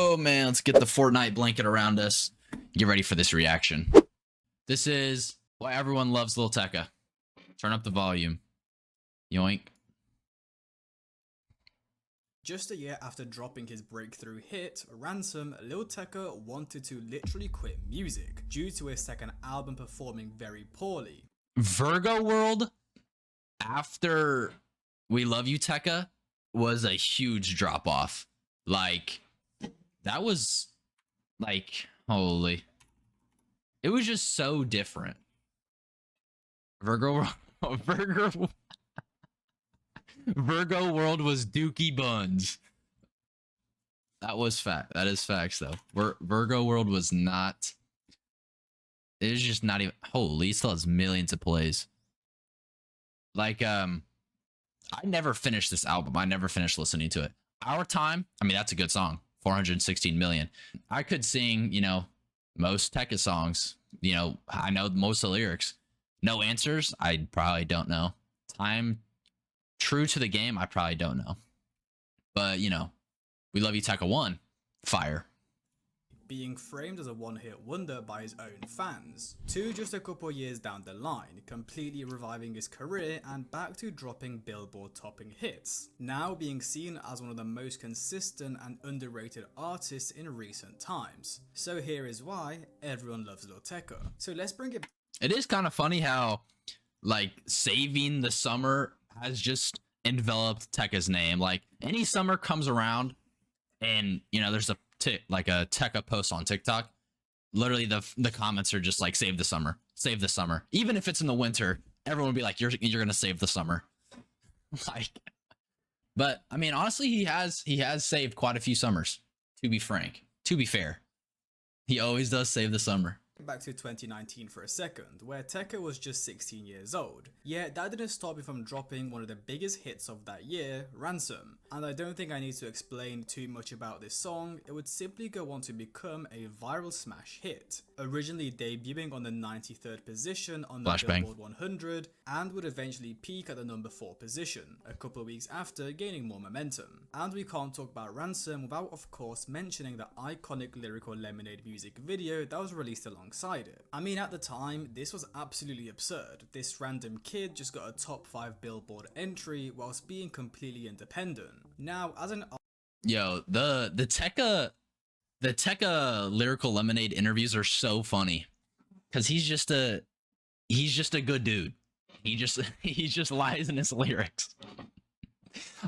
Oh man, let's get the Fortnite blanket around us. Get ready for this reaction. This is why everyone loves Lil Tecca. Turn up the volume. Yoink. Just a year after dropping his breakthrough hit, Ransom, Lil Tecca wanted to literally quit music due to his second album performing very poorly. Virgo World, after We Love You Tecca, was a huge drop off. Like, that was like, holy. It was just so different. Virgo Virgo World was Dookie Buns. That was fact. That is facts though. Virgo World was not. It is just not even. Holy, it still has millions of plays. Like, I never finished this album. I never finished listening to it. Our Time. I mean, that's a good song. 416 million. I could sing, you know, most Tecca songs. You know, I know most of the lyrics. No Answers. I probably don't know. Time. True to the Game, I probably don't know. But, you know, We Love You Tecca 1, fire. Being framed as a one-hit wonder by his own fans, to just a couple years down the line, completely reviving his career and back to dropping Billboard topping hits, now being seen as one of the most consistent and underrated artists in recent times. So here is why everyone loves Lil Tecca. So let's bring it. It is kind of funny how, like, Saving the Summer has just enveloped Tecca's name. Like, any summer comes around and, you know, there's a Tecca post on TikTok. Literally the comments are just like, save the summer, save the summer. Even if it's in the winter, everyone would be like, you're gonna save the summer. Like, but I mean, honestly, he has saved quite a few summers, to be frank. To be fair, he always does save the summer. Back to 2019 for a second, where Tecca was just 16 years old. Yet that didn't stop him from dropping one of the biggest hits of that year, Ransom. And I don't think I need to explain too much about this song, it would simply go on to become a viral smash hit. Originally debuting on the 93rd position on the Billboard 100, and would eventually peak at the number 4 position, a couple of weeks after gaining more momentum. And we can't talk about Ransom without of course mentioning the iconic Lyrical Lemonade music video that was released alongside it. I mean, at the time, this was absolutely absurd. This random kid just got a top 5 Billboard entry whilst being completely independent. Now, as an Yo, the Tecca Lyrical Lemonade interviews are so funny, because he's just a good dude. He just lies in his lyrics.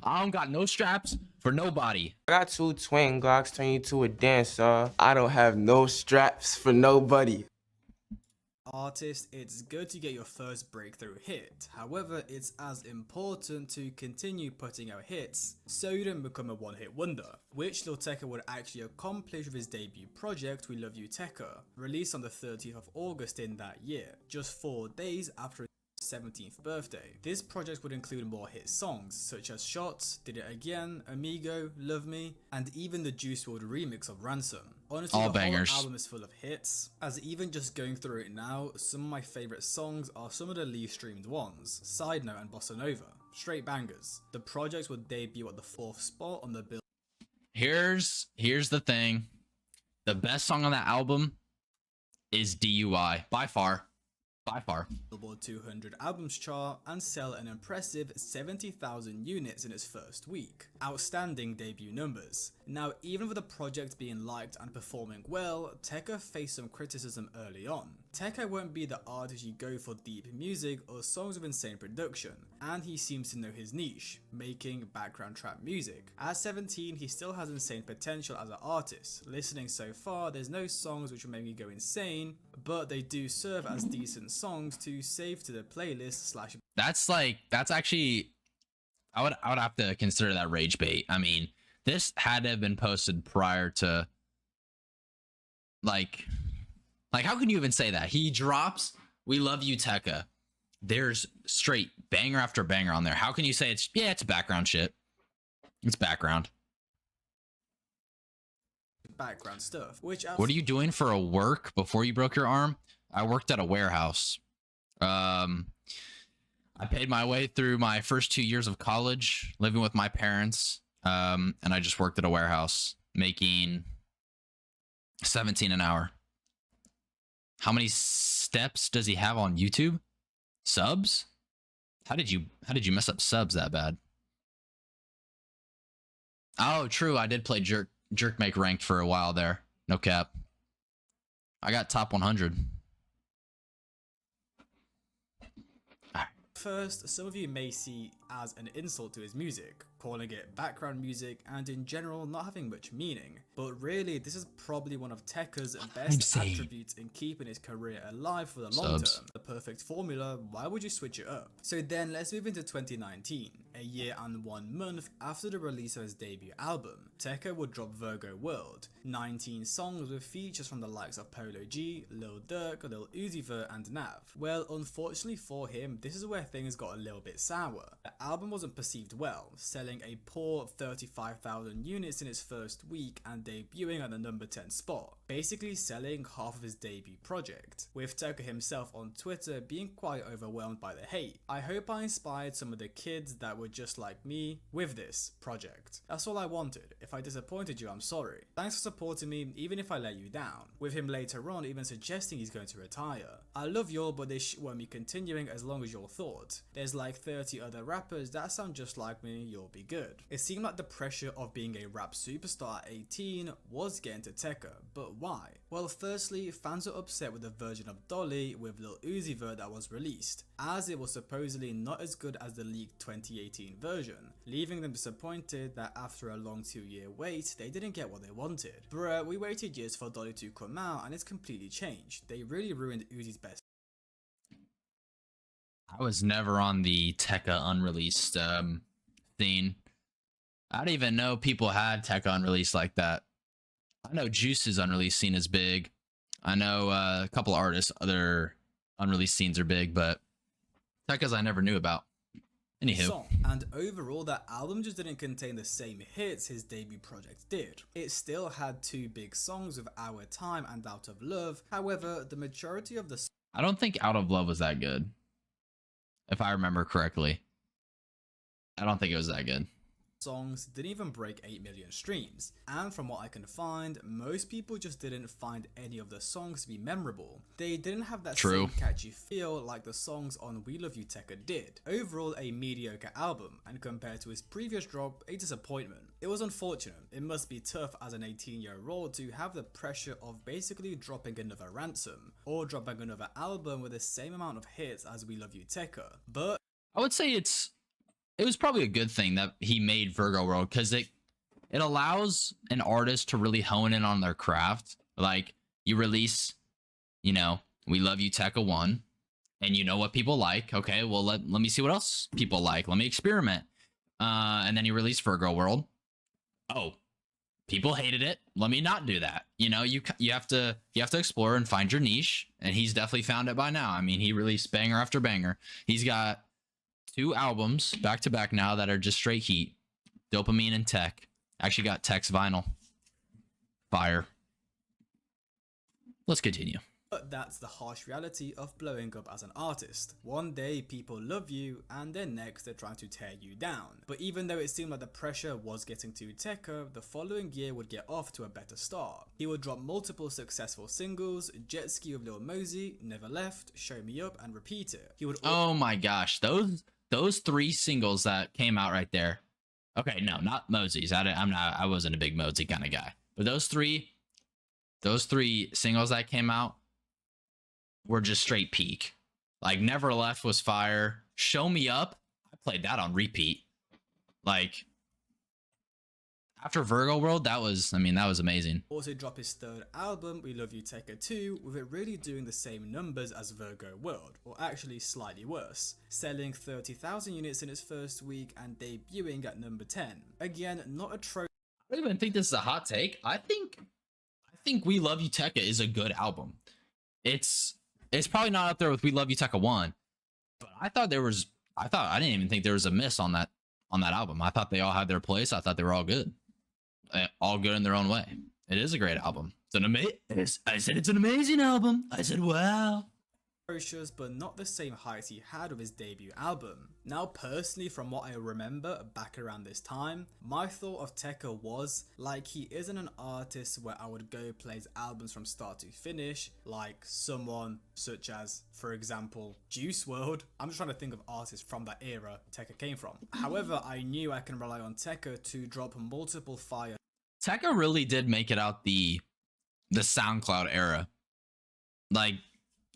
I don't got no straps for nobody. I got 2 twin Glocks, turn you to a dancer. I don't have no straps for nobody. artist, it's good to get your first breakthrough hit. However, it's as important to continue putting out hits so you don't become a one-hit wonder, which Lil Tecca would actually accomplish with his debut project We Love You Tecca, released on the 30th of August in that year, just 4 days after 17th birthday. This project would include more hit songs such as Shots, Did It Again, Amigo, Love Me, and even the Juice WRLD remix of Ransom. Honestly, all the bangers. whole album is full of hits, as even just going through it now, some of my favourite songs are some of the least streamed ones, Side Note and Bossa Nova, straight bangers. The project would debut at the 4th spot on the bill. Here's the thing. The best song on that album is DUI, by far. By far. Billboard 200 albums chart and sell an impressive 70,000 units in its first week. Outstanding debut numbers. Now, even with the project being liked and performing well, Tecca faced some criticism early on. Tecca won't be the artist you go for deep music or songs with insane production, and he seems to know his niche, making background trap music. At 17, he still has insane potential as an artist. Listening so far, there's no songs which will make me go insane, but they do serve as decent songs to save to the playlist slash. That's actually, I would have to consider that rage bait. I mean, this had to have been posted prior to, like how can you even say that? He drops We Love You Tecca. There's straight banger after banger on there. How can you say it's background shit? It's background Stuff. What are you doing for a work before you broke your arm? I worked at a warehouse. I paid my way through my first 2 years of college, living with my parents. And I just worked at a warehouse making 17 an hour. How many steps does he have on YouTube? Subs? How did you mess up subs that bad? Oh, true. I did play jerk make ranked for a while there. No cap. I got top 100. First, some of you may see as an insult to his music, calling it background music and in general not having much meaning, but really this is probably one of Tecca's best attributes in keeping his career alive for the long term. The perfect formula, why would you switch it up? So then let's move into 2019, a year and 1 month after the release of his debut album. Tecca would drop Virgo World, 19 songs with features from the likes of Polo G, Lil Durk, Lil Uzi Vert and Nav. Well, unfortunately for him, this is where things got a little bit sour. The album wasn't perceived well, selling a poor 35,000 units in its first week and debuting at the number 10 spot, basically selling half of his debut project, with Tecca himself on Twitter being quite overwhelmed by the hate. I hope I inspired some of the kids that were just like me with this project. That's all I wanted. If I disappointed you, I'm sorry. Thanks for supporting me even if I let you down, with him later on even suggesting he's going to retire. I love y'all, but this won't be continuing as long as y'all thought. There's like 30 other rappers that sound just like me, you'll be good. It seemed like the pressure of being a rap superstar at 18 was getting to Tecca, but why? Well, firstly, fans are upset with the version of Dolly with Lil Uzi Vert that was released, as it was supposedly not as good as the leaked 2018 version, leaving them disappointed that after a long 2-year wait, they didn't get what they wanted. Bruh, we waited years for Dolly to come out and it's completely changed. They really ruined Uzi's best. I was never on the Tecca unreleased scene. I don't even know people had Tecca unreleased like that. I know Juice's unreleased scene is big. I know a couple artists, other unreleased scenes are big, but Tecca's I never knew about. Anywho. And overall, that album just didn't contain the same hits his debut project did. It still had 2 big songs with Our Time and Out of Love. However, the majority of the I don't think Out of Love was that good. If I remember correctly. I don't think it was that good. songs didn't even break 8 million streams, and from what I can find, most people just didn't find any of the songs to be memorable. They didn't have that same catchy feel like the songs on We Love You Tecca did. Overall, a mediocre album, and compared to his previous drop, a disappointment. It was unfortunate. It must be tough as an 18-year-old to have the pressure of basically dropping another Ransom, or dropping another album with the same amount of hits as We Love You Tecca, but I would say it was probably a good thing that he made Virgo World, because it allows an artist to really hone in on their craft. Like, you release, We Love You Tecca 1, and you know what people like. Okay, well, let me see what else people like. Let me experiment. And then you release Virgo World. Oh, people hated it. Let me not do that. You have to explore and find your niche, and he's definitely found it by now. I mean, he released banger after banger. He's got 2 albums back to back now that are just straight heat. Dopamine and Tech. Actually got Tech's vinyl. Fire. Let's continue. But that's the harsh reality of blowing up as an artist. One day people love you, and then next they're trying to tear you down. But even though it seemed like the pressure was getting to Tecca, the following year would get off to a better start. He would drop multiple successful singles: Jet Ski with Lil Mosey, Never Left, Show Me Up, and Repeat It. He would oh my gosh, those 3 singles that came out right there. Okay, no, not Mosey's. I wasn't a big Mosey kind of guy. But those three singles that came out were just straight peak. Like, Never Left was fire. Show Me Up, I played that on repeat. Like, after Virgo World, that was amazing. Also drop his 3rd album, We Love You Tecca 2, with it really doing the same numbers as Virgo World, or actually slightly worse, selling 30,000 units in its first week and debuting at number 10. Again, not a trophy. I don't even think this is a hot take. I think We Love You Tecca is a good album. It's probably not up there with We Love You Tecca 1, but I didn't even think there was a miss on that album. I thought they all had their place. I thought they were all good. All good in their own way. It is a great album. I said it's an amazing album. I said, wow. ferocious, but not the same heights he had with his debut album. Now personally, from what I remember back around this time, my thought of Tecca was, like, he isn't an artist where I would go play his albums from start to finish, like someone such as, for example, Juice WRLD. I'm just trying to think of artists from that era Tecca came from. However, I knew I can rely on Tecca to drop multiple fire. Tecca really did make it out the SoundCloud era. Like,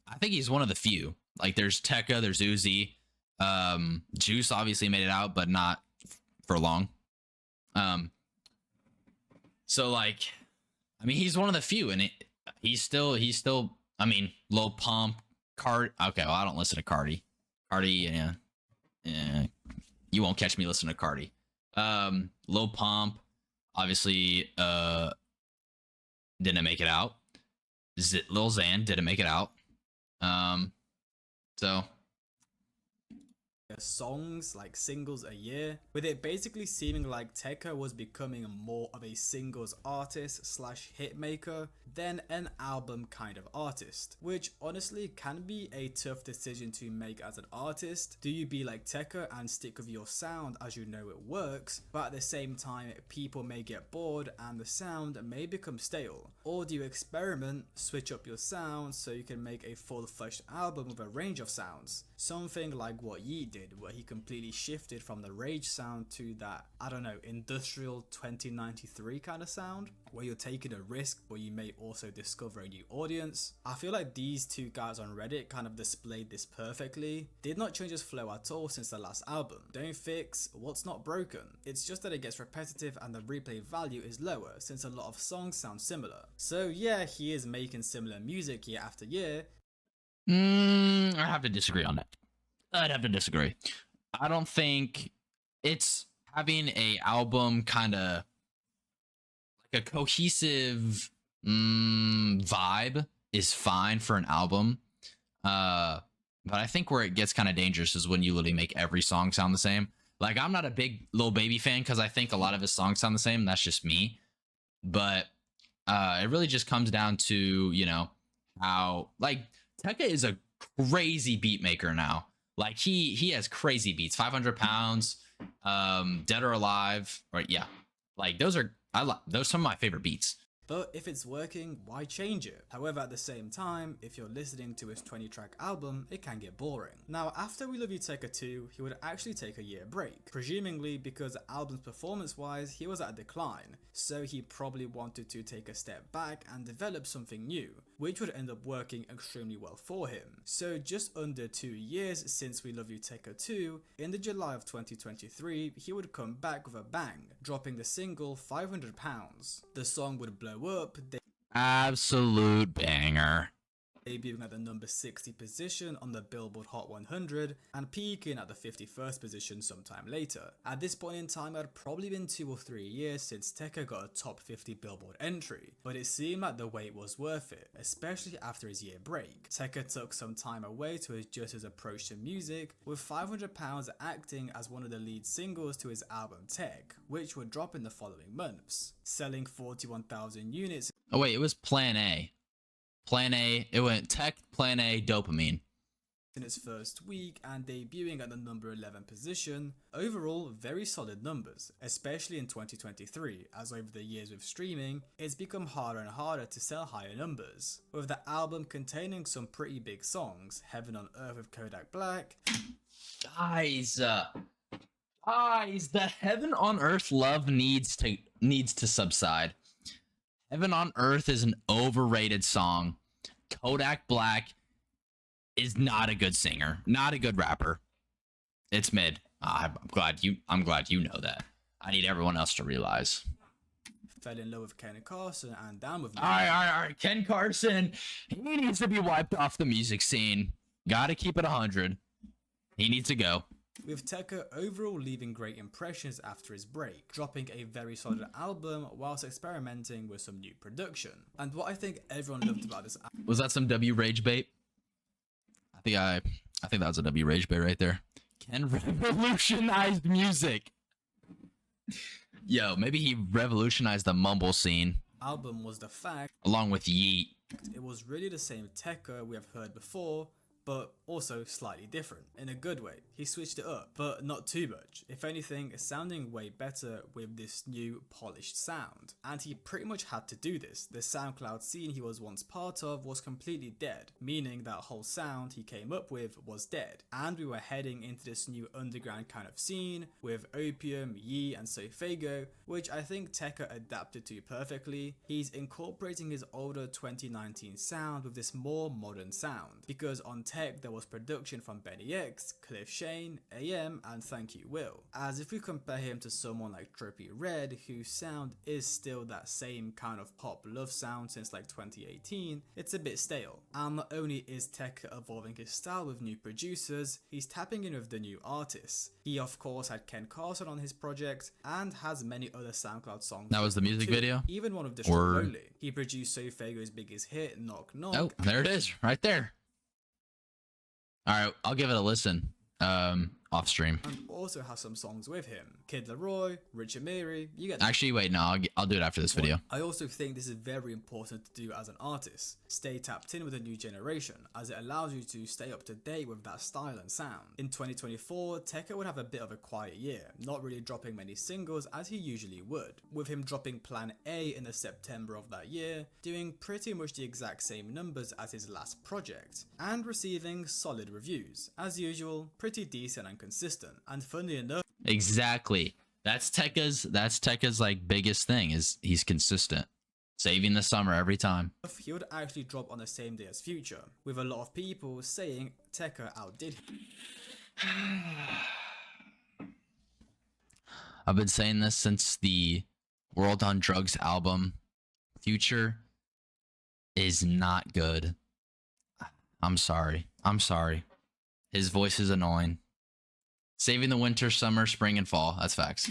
I think he's one of the few. Like, there's Tecca, there's Uzi, Juice obviously made it out, but not for long. So like, I mean, he's one of the few, and he's still. I mean, Lil Pump, Okay, well, I don't listen to Cardi. Yeah, you won't catch me listening to Cardi. Lil Pump, obviously, didn't make it out. Lil Xan didn't make it out. So songs, like singles a year, with it basically seeming like Tecca was becoming more of a singles artist slash hit maker than an album kind of artist, which honestly can be a tough decision to make as an artist. Do you be like Tecca and stick with your sound as you know it works, but at the same time people may get bored and the sound may become stale? Or do you experiment, switch up your sound so you can make a full-fledged album with a range of sounds? Something like what Yeet did, where he completely shifted from the rage sound to that, I don't know, industrial 2093 kind of sound, where you're taking a risk but you may also discover a new audience. I feel like these two guys on Reddit kind of displayed this perfectly. Did not change his flow at all since the last album. Don't fix what's not broken. It's just that it gets repetitive and the replay value is lower since a lot of songs sound similar. So yeah, he is making similar music year after year. I have to disagree on that. I'd have to disagree. I don't think it's having a album kind of like a cohesive vibe is fine for an album. But I think where it gets kind of dangerous is when you literally make every song sound the same. Like, I'm not a big Lil Baby fan because I think a lot of his songs sound the same. That's just me. But it really just comes down to, you know, how, like, Tecca is a crazy beat maker now. Like, he has crazy beats. 500 Pounds, Dead or Alive, right? Yeah, like those are some of my favorite beats. But if it's working, why change it? However, at the same time, if you're listening to his 20-track album, it can get boring. Now, after We Love You Tecca 2, he would actually take a year break, presumably because the album's performance-wise, he was at a decline, so he probably wanted to take a step back and develop something new, which would end up working extremely well for him. So just under 2 years since We Love You Tecca 2, in the July of 2023, he would come back with a bang, dropping the single 500 Pounds. The song would blow up, Absolute banger. debuting at the number 60 position on the Billboard Hot 100 and peaking at the 51st position sometime later. At this point in time, it had probably been 2 or 3 years since Tecca got a top 50 Billboard entry, but it seemed like the wait was worth it, especially after his year break. Tecca took some time away to adjust his approach to music, with 500 Pounds acting as one of the lead singles to his album Tech, which would drop in the following months, selling 41,000 units. Oh wait, it was Plan A. Plan A, it went Tech, Plan A, Dopamine in its first week and debuting at the number 11 position. Overall, very solid numbers, especially in 2023, as over the years with streaming, it's become harder and harder to sell higher numbers, with the album containing some pretty big songs. Heaven on Earth with Kodak Black. Guys, the Heaven on Earth love needs to subside. Heaven on Earth is an overrated song. Kodak Black is not a good singer, not a good rapper. It's mid. I'm glad you know that. I need everyone else to realize. Fell in love with Ken Carson and Down With Me. All right. Ken Carson, he needs to be wiped off the music scene. Gotta keep it 100. He needs to go. With Tecca overall leaving great impressions after his break, dropping a very solid album whilst experimenting with some new production. And what I think everyone loved about this album... Was that some W Rage bait? I think that was a W Rage bait right there. Ken revolutionized music. Yo, maybe he revolutionized the mumble scene. Album was the fact, along with Yeet. It was really the same Tecca we have heard before, but also slightly different, in a good way. He switched it up, but not too much. If anything, sounding way better with this new polished sound. And he pretty much had to do this. The SoundCloud scene he was once part of was completely dead, meaning that whole sound he came up with was dead. And we were heading into this new underground kind of scene with Opium, Yee and Sofago, which I think Tecca adapted to perfectly. He's incorporating his older 2019 sound with this more modern sound, because on Tech there was production from Benny X, Cliff Shane, AM and Thank You Will. As if we compare him to someone like Trippie Redd, whose sound is still that same kind of pop love sound since like 2018, it's a bit stale. And not only is Tecca evolving his style with new producers, he's tapping in with the new artists. He of course had Ken Carson on his project and has many other SoundCloud songs. That was the music too. video? Even one of Destroy He produced Sofago's biggest hit, Knock Knock. Oh, there it is, right there. All right, I'll give it a listen. Off stream. And also has some songs with him. Kid Laroi, Rich Amiri, you get Actually, wait, no, I'll do it after this video. I also think this is very important to do as an artist. Stay tapped in with a new generation, as it allows you to stay up to date with that style and sound. In 2024, Tecca would have a bit of a quiet year, not really dropping many singles as he usually would, with him dropping Plan A in the September of that year, doing pretty much the exact same numbers as his last project, and receiving solid reviews. As usual, pretty decent and consistent, and funnily enough, Exactly. That's Tecca's like biggest thing, is he's consistent. Saving the summer every time. he would actually drop on the same day as Future, with a lot of people saying Tecca outdid him. I've been saying this since the World on Drugs album. Future is not good. I'm sorry. His voice is annoying. Saving the winter, summer, spring, and fall. That's facts.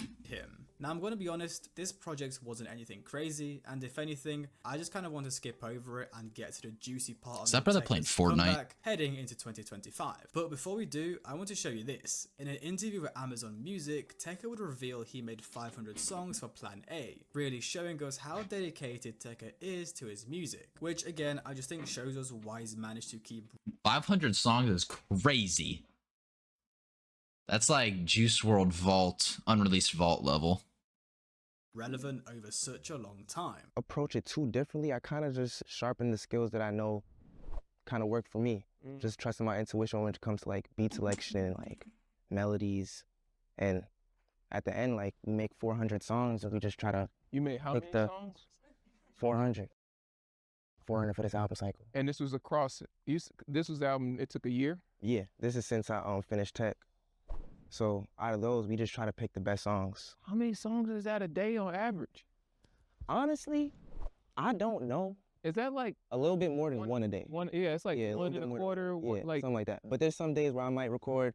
Now I'm going to be honest, this project wasn't anything crazy, and if anything, I just kind of want to skip over it and get to the juicy part of Is that brother playing Fortnite? Heading into 2025. But before we do, I want to show you this. In an interview with Amazon Music, Tecca would reveal he made 500 songs for Plan A, really showing us how dedicated Tecca is to his music, which again, I just think shows us why he's managed to keep 500 songs is crazy. That's like Juice WRLD Vault, unreleased Vault level. relevant over such a long time. Approach it too differently. I kind of just sharpen the skills that I know kind of work for me. Just trusting my intuition when it comes to like beat selection and like melodies. And at the end, like we make 400 songs and we just try to You made how many songs? 400. 400 for this album cycle. And this was across, this was the album, it took a year? Yeah, this is since I finished Tech. So out of those, we just try to pick the best songs. How many songs is that a day on average? Honestly, I don't know. Is that like A little bit more than one a day. yeah, it's like Yeah, a little one bit and a more- quarter, Yeah, like something like that. But there's some days where I might record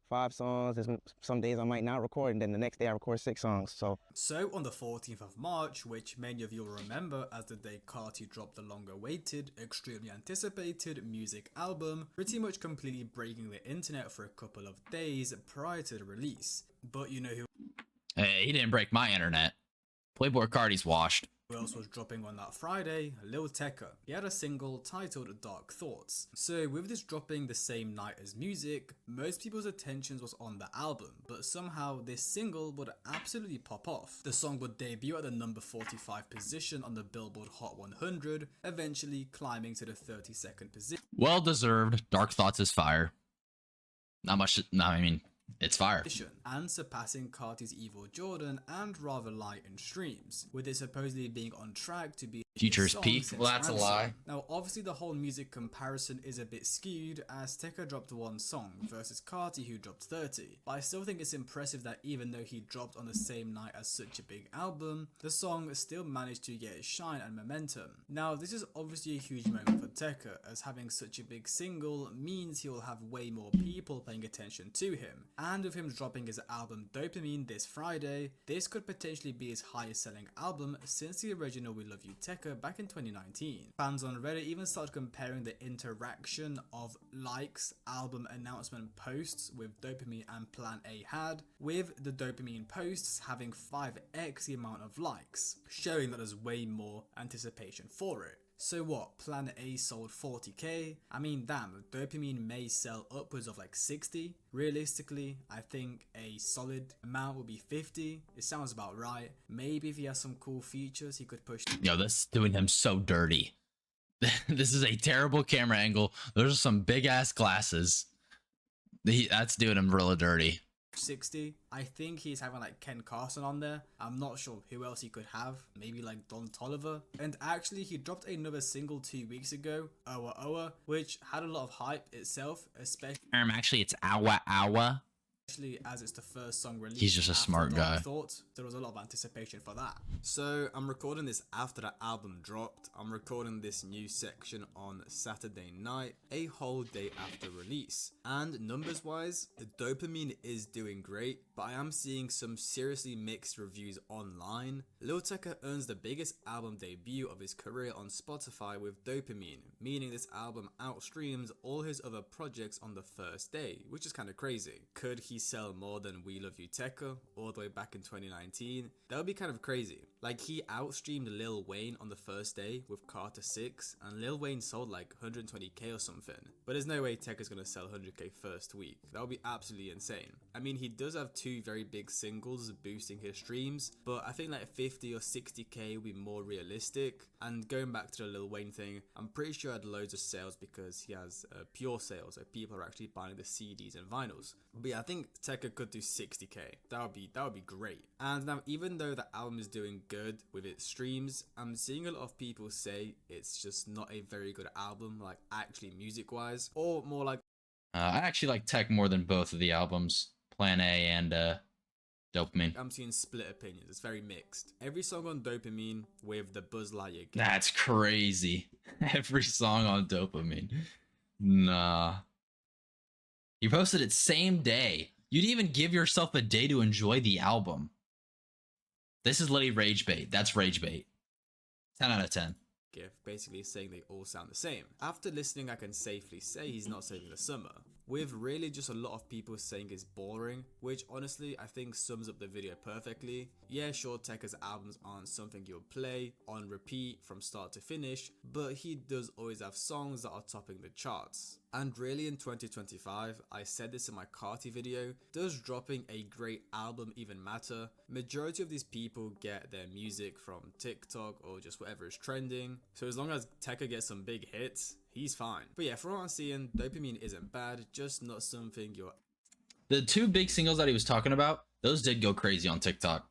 5 songs. There's some days I might not record, and then the next day I record 6 songs. So So on the 14th of March, which many of you will remember as the day Carti dropped the longer-awaited, extremely anticipated music album, pretty much completely breaking the internet for a couple of days prior to the release. But you know who Hey, he didn't break my internet. Playboy Cardi's washed. else was dropping on that Friday? Lil Tecca. He had a single titled Dark Thoughts. So with this dropping the same night as music, most people's attentions was on the album, but somehow this single would absolutely pop off. The song would debut at the number 45 position on the Billboard Hot 100, eventually climbing to the 32nd position. Well deserved. Dark Thoughts is fire. Not much. No, I mean, it's fire. And surpassing Carti's Evil Jordan and Rather Light in streams, with it supposedly being on track to be Future's song peak? since Well, that's a Ransom. lie. Now obviously the whole music comparison is a bit skewed as Tecca dropped 1 song versus Carti who dropped 30, but I still think it's impressive that even though he dropped on the same night as such a big album, the song still managed to get its shine and momentum. Now this is obviously a huge moment for Tecca, as having such a big single means he will have way more people paying attention to him, and with him dropping his album Dopamine this Friday, this could potentially be his highest selling album since the original We Love You Tecca back in 2019. Fans on Reddit even started comparing the interaction of likes album announcement posts with Dopamine and Plan A had, with the Dopamine posts having 5x the amount of likes, showing that there's way more anticipation for it. So what, Plan A sold 40k? I mean damn, Dopamine may sell upwards of like 60. Realistically, I think a solid amount would be 50. It sounds about right. Maybe if he has some cool features, he could push. Yo, this is doing him so dirty. This is a terrible camera angle. Those are some big ass glasses. That's doing him really dirty. 60. I think he's having like Ken Carson on there. I'm not sure who else he could have. Maybe like Don Toliver. And actually he dropped another single 2 weeks ago, Owa Owa, which had a lot of hype itself, especially Actually, it's Awa Awa. as it's the first song released. He's just a after smart Dark guy. Thought. There was a lot of anticipation for that. So I'm recording this after that album dropped. I'm recording this new section on Saturday night, a whole day after release. And numbers wise, the Dopamine is doing great, but I am seeing some seriously mixed reviews online. Lil Tecca earns the biggest album debut of his career on Spotify with Dopamine, meaning this album outstreams all his other projects on the first day, which is kind of crazy. Could he sell more than We Love You Tecca all the way back in 2019? That would be kind of crazy. Like, he outstreamed Lil Wayne on the first day with Carter 6, and Lil Wayne sold like 120k or something. But there's no way Tecca's gonna sell 100k first week. That would be absolutely insane. I mean, he does have two very big singles boosting his streams, but I think like 50 or 60k would be more realistic. And going back to the Lil Wayne thing, I'm pretty sure he had loads of sales because he has pure sales, so people are actually buying the CDs and vinyls. But yeah, I think Tecca could do 60k. That would be great. And now, even though the album is doing good with its streams, I'm seeing a lot of people say it's just not a very good album, like actually music wise, or more like I actually like Tech more than both of the albums, Plan A and Dopamine. I'm seeing split opinions. It's very mixed. Every song on Dopamine with the Buzz Lightyear. That's crazy. Every song on Dopamine. Nah. You posted it same day. You didn't even give yourself a day to enjoy the album. This is literally rage bait. That's rage bait. 10 out of 10. GIF, basically saying they all sound the same. After listening, I can safely say he's not saving the summer, with really just a lot of people saying it's boring, which honestly I think sums up the video perfectly. Yeah, sure, Tecca's albums aren't something you'll play on repeat from start to finish, but he does always have songs that are topping the charts. And really in 2025, I said this in my Carti video, does dropping a great album even matter? Majority of these people get their music from TikTok or just whatever is trending, so as long as Tecca gets some big hits, he's fine. But yeah, from what I'm seeing, Dopamine isn't bad, just not something you're... The two big singles that he was talking about, those did go crazy on TikTok.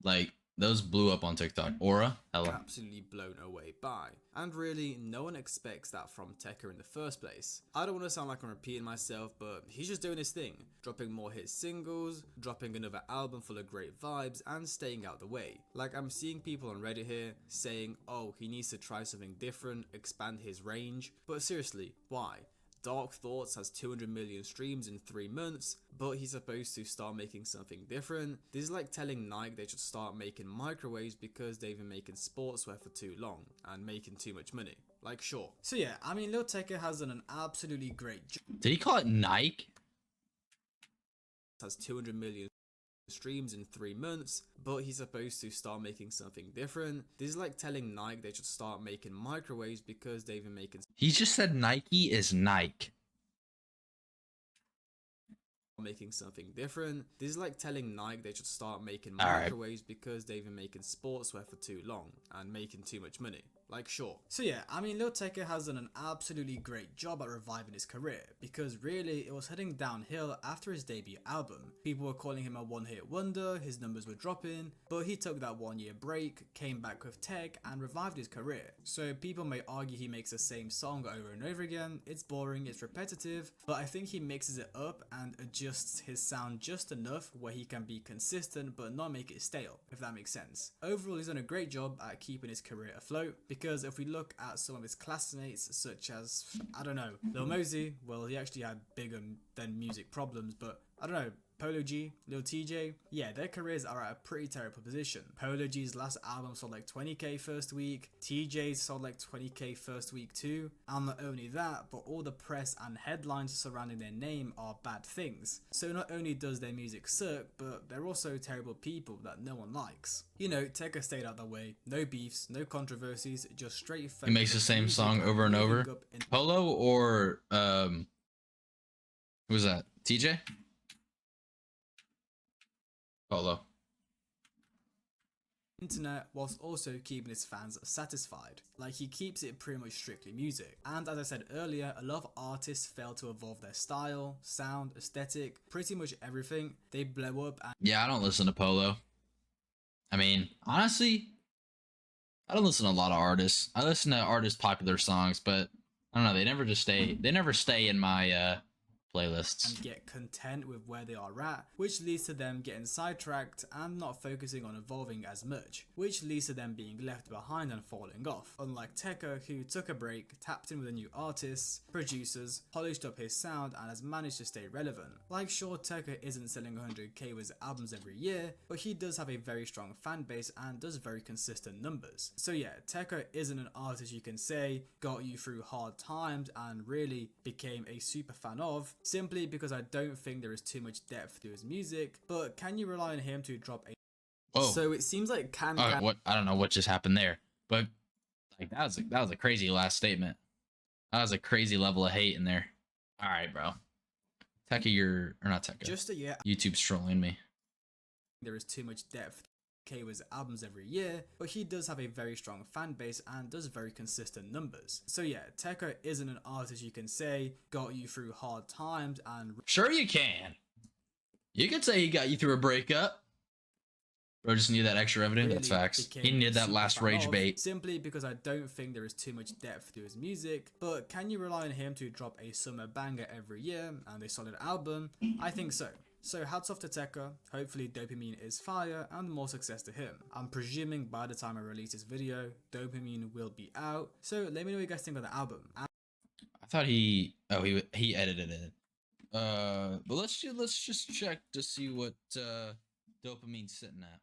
Like, those blew up on TikTok. Aura, hella. absolutely blown away by. And really, no one expects that from Tecca in the first place. I don't want to sound like I'm repeating myself, but he's just doing his thing. Dropping more hit singles, dropping another album full of great vibes, and staying out the way. Like, I'm seeing people on Reddit here saying, oh, he needs to try something different, expand his range. But seriously, why? Dark Thoughts has 200 million streams in 3 months, but he's supposed to start making something different. This is like telling Nike they should start making microwaves because they've been making sportswear for too long and making too much money. Like, sure. So yeah, I mean, Lil Tecca has done an absolutely great job. Did he call it Nike? Has 200 million streams in 3 months, but he's supposed to start making something different. This is like telling Nike they should start making microwaves because they've been making... He just said Nike is Nike. making something different. This is like telling Nike they should start making Alright. microwaves because they've been making sportswear for too long and making too much money. Like, sure. So yeah, I mean, Lil Tecca has done an absolutely great job at reviving his career, because really it was heading downhill after his debut album. People were calling him a one-hit wonder, his numbers were dropping, but he took that 1-year break, came back with Tech, and revived his career. So people may argue he makes the same song over and over again, it's boring, it's repetitive, but I think he mixes it up and adjusts his sound just enough where he can be consistent but not make it stale, if that makes sense. Overall, he's done a great job at keeping his career afloat, because if we look at some of his classmates, such as, I don't know, Lil Mosey, well, he actually had bigger than music problems, but I don't know, Polo G, Lil TJ, yeah, their careers are at a pretty terrible position. Polo G's last album sold like 20k first week, TJ's sold like 20k first week too, and not only that, but all the press and headlines surrounding their name are bad things. So not only does their music suck, but they're also terrible people that no one likes. You know, Tecca stayed out the way, no beefs, no controversies, just straight He makes the same song over and over. Polo or who was that? TJ? Polo. Internet whilst also keeping his fans satisfied. Like, he keeps it pretty much strictly music. And as I said earlier, a lot of artists fail to evolve their style, sound, aesthetic, pretty much everything. They blow up and Yeah, I don't listen to Polo. I mean, honestly, I don't listen to a lot of artists. I listen to artists' popular songs, but I don't know, they never stay in my playlists. get content with where they are at, which leads to them getting sidetracked and not focusing on evolving as much, which leads to them being left behind and falling off. Unlike Tecca, who took a break, tapped in with a new artists, producers, polished up his sound and has managed to stay relevant. Like, sure, Tecca isn't selling 100k with his albums every year, but he does have a very strong fan base and does very consistent numbers. So yeah, Tecca isn't an artist you can say got you through hard times and really became a super fan of, simply because I don't think there is too much depth to his music, but can you rely on him to drop a... Whoa. So it seems like What, I don't know what just happened there, but like that was a crazy last statement. That was a crazy level of hate in there. All right, bro. Tecca, or not Tecca. Just a year, YouTube's trolling me. there is too much depth. K with albums every year, but he does have a very strong fan base and does very consistent numbers. So yeah, Tecca isn't an artist you can say got you through hard times and... Sure you can. You could say he got you through a breakup. Bro just needed that extra evidence. really That's facts. became He needed a that super last fan rage of, bait. simply because I don't think there is too much depth to his music, but can you rely on him to drop a summer banger every year and a solid album? I think so. So hats off to Tecca, hopefully Dopamine is fire and more success to him. I'm presuming by the time I release this video, Dopamine will be out, so let me know what you guys think of the album. I thought he edited it. But let's just check to see what Dopamine's sitting at.